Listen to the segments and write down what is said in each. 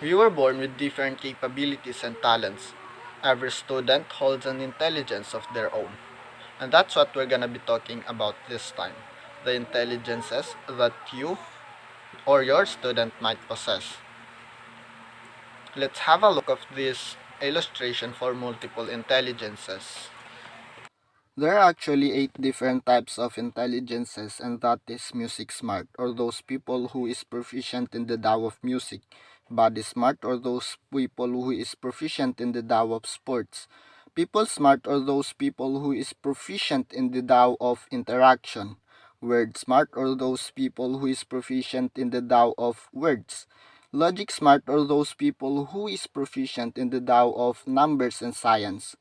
We were born with different capabilities and talents. Every student holds an intelligence of their own. And that's what we're gonna be talking about this time. The intelligences that you or your student might possess. Let's have a look of this illustration for multiple intelligences. There are actually 8 different types of intelligences, and that is music smart, or those people who is proficient in the Tao of music; body smart, or those people who is proficient in the Tao of sports; people smart, or those people who is proficient in the Tao of interaction; word smart, or those people who is proficient in the Tao of words; logic smart, or those people who is proficient in the Tao of numbers and science;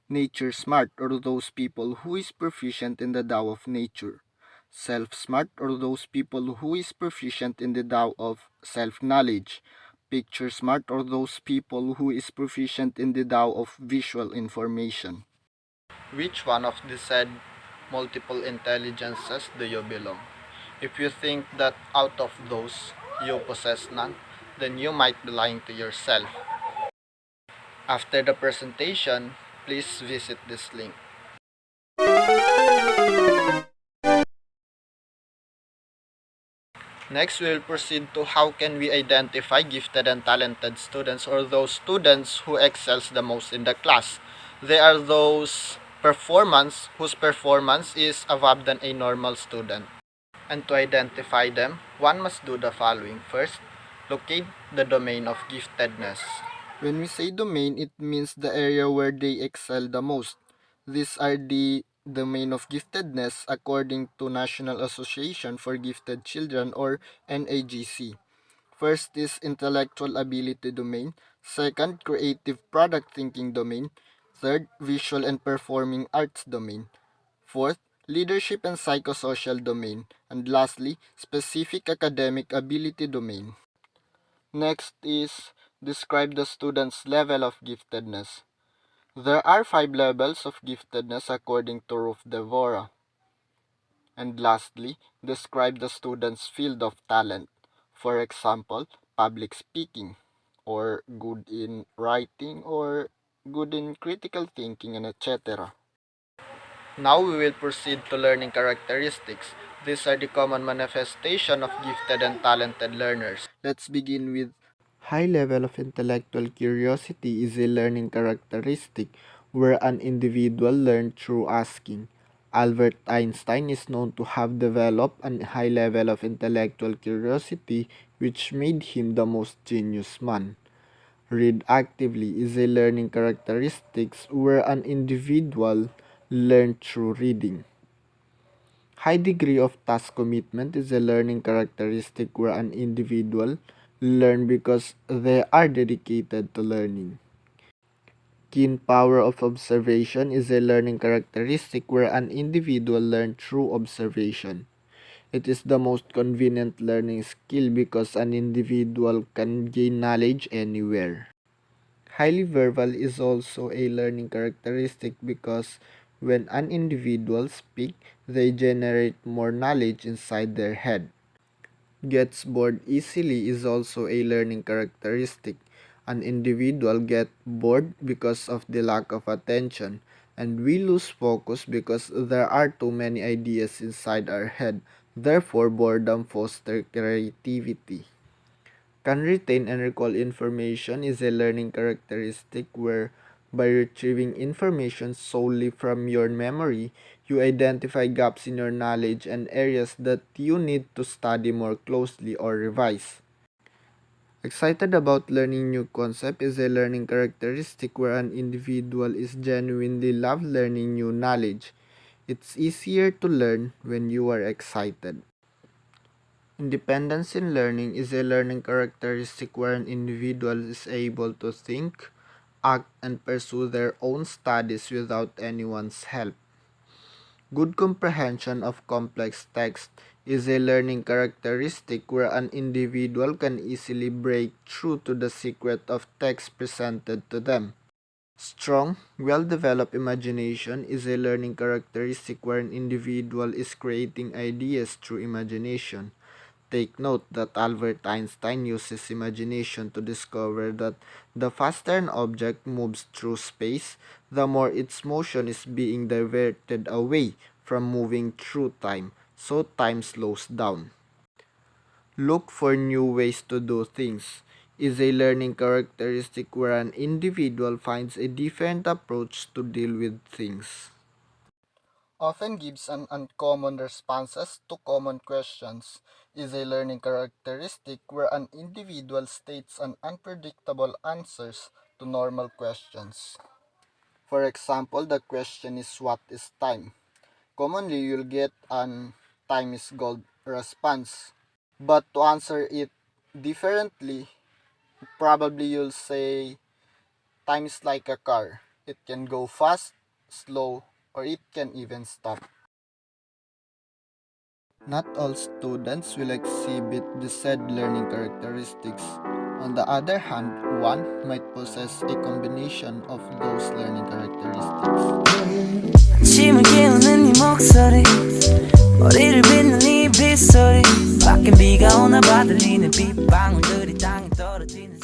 nature smart, or those people who is proficient in the Tao of nature; self smart, or those people who is proficient in the Tao of self-knowledge; picture smart, or those people who is proficient in the Tao of visual information. Which one of the said multiple intelligences do you belong? If you think that out of those you possess none, then you might be lying to yourself. After the presentation, please visit this link. Next, we will proceed to how can we identify gifted and talented students, or those students who excels the most in the class. They are those whose performance is above than a normal student. And to identify them, one must do the following. First, locate the domain of giftedness. When we say domain, it means the area where they excel the most. These are the domain of giftedness according to National Association for Gifted Children, or NAGC. First is intellectual ability domain. Second, creative product thinking domain. Third, visual and performing arts domain. Fourth, leadership and psychosocial domain. And lastly, specific academic ability domain. Next is describe the student's level of giftedness. There are 5 levels of giftedness according to Ruth Devora. And lastly, describe the student's field of talent. For example, public speaking, or good in writing, or good in critical thinking, and etc. Now we will proceed to learning characteristics. These are the common manifestation of gifted and talented learners. Let's begin with high level of intellectual curiosity is a learning characteristic where an individual learns through asking. Albert Einstein is known to have developed a high level of intellectual curiosity which made him the most genius man. Read actively is a learning characteristic where an individual learns through reading. High degree of task commitment is a learning characteristic where an individual learn because they are dedicated to learning. Keen power of observation is a learning characteristic where an individual learns through observation. It is the most convenient learning skill because an individual can gain knowledge anywhere. Highly verbal is also a learning characteristic because when an individual speaks, they generate more knowledge inside their head. Gets bored easily is also a learning characteristic. An individual gets bored because of the lack of attention, and we lose focus because there are too many ideas inside our head. Therefore, boredom fosters creativity. Can retain and recall information is a learning characteristic where, by retrieving information solely from your memory, you identify gaps in your knowledge and areas that you need to study more closely or revise. Excited about learning new concept is a learning characteristic where an individual is genuinely love learning new knowledge. It's easier to learn when you are excited. Independence in learning is a learning characteristic where an individual is able to think, act, and pursue their own studies without anyone's help. Good comprehension of complex text is a learning characteristic where an individual can easily break through to the secret of text presented to them. Strong, well-developed imagination is a learning characteristic where an individual is creating ideas through imagination. Take note that Albert Einstein uses imagination to discover that the faster an object moves through space, the more its motion is being diverted away from moving through time, so time slows down. Look for new ways to do things is a learning characteristic where an individual finds a different approach to deal with things. Often gives an uncommon responses to common questions is a learning characteristic where an individual states an unpredictable answers to normal questions. For example, the question is what is time? Commonly, you'll get an time is gold response. But to answer it differently, probably you'll say time is like a car. It can go fast, slow, or it can even stop. Not all students will exhibit the said learning characteristics. On the other hand, one might possess a combination of those learning characteristics. 아침을 깨우는 네 목소리 머리를 빗는 네 빗소리 밖엔 비가 오나 봐 들리는 빗방울들이 땅에 떨어지는